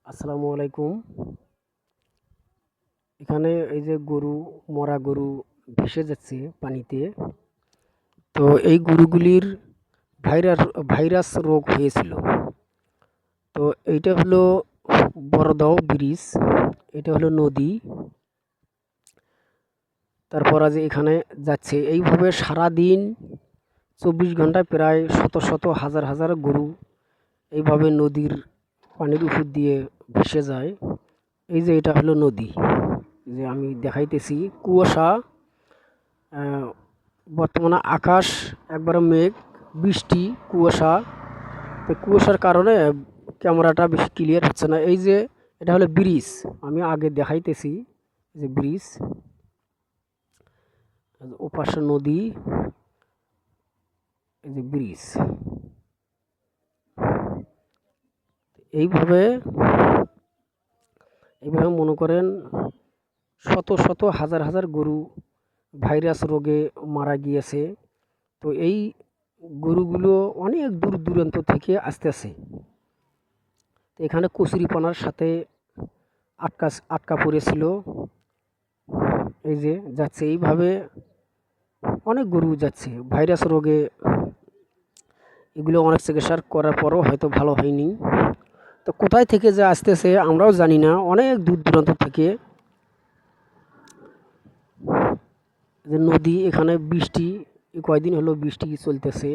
আসসালামু আলাইকুম। এখানে এই যে মরা গরু ভেসে যাচ্ছে পানিতে। তো এই গরুগুলির ভাইরাস ভাইরাস রোগ হয়েছিল। তো এইটা হলো বড়দাও ব্রিজ, এটা হলো নদী। তারপর আজ এখানে যাচ্ছে এইভাবে সারাদিন 24 ঘন্টায় প্রায় শত শত হাজার হাজার গরু এইভাবে নদীর পানির উপর দিয়ে ভেসে যায়। এই যে এটা হলো নদী, যে আমি দেখাইতেছি কুয়াশা। বর্তমানে আকাশ একবারে মেঘ, বৃষ্টি, কুয়াশা। তো কুয়াশার কারণে ক্যামেরাটা বেশি ক্লিয়ার হচ্ছে না। এই যে এটা হলো ব্রিজ, আমি আগে দেখাইতেছি যে ব্রিজ, ওপাশে নদী, এই যে ব্রিজ। এইভাবে এইভাবে মনে করেন শত শত হাজার হাজার গরু ভাইরাস রোগে মারা গিয়েছে। তো এই গরুগুলো অনেক দূর দূরান্ত থেকে আসতেছে। তো এখানে কচুরিপানার সাথে আটকা পড়েছিল। এই যে যাচ্ছে এইভাবে অনেক গরু যাচ্ছে ভাইরাস রোগে। এগুলো অনেক চিকিৎসা করার পরও হয়তো ভালো হয়নি। তো কোথায় থেকে যে আসতেছে আমরাও জানি না, অনেক দূর দূরান্ত থেকে। যে নদী, এখানে বৃষ্টি, কয়দিন হলো বৃষ্টি চলতেছে।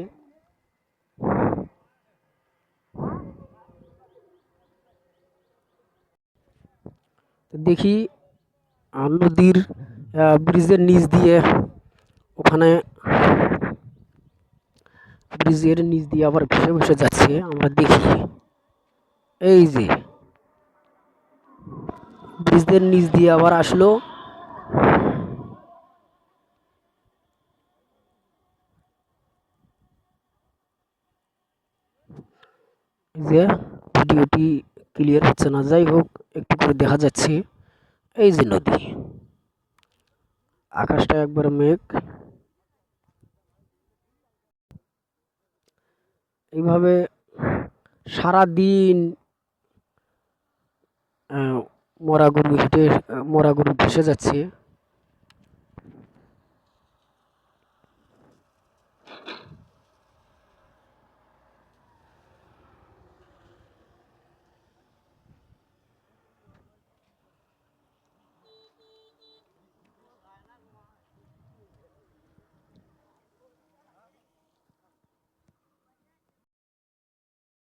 তো দেখি নদীর ব্রিজের নিচ দিয়ে, ওখানে ব্রিজের নিচ দিয়ে আবার ভেসে ভেসে যাচ্ছে, আমরা দেখি। এই যে ব্রিজের নিচ দিয়ে আবার আসলো। যে ভিডিওটি ক্লিয়ার হচ্ছে না, যাই হোক একটু করে দেখা যাচ্ছে। এই যে নদী, আকাশটা একবার মেঘ। এইভাবে সারা দিন মরা গরু ভেসে যাচ্ছে।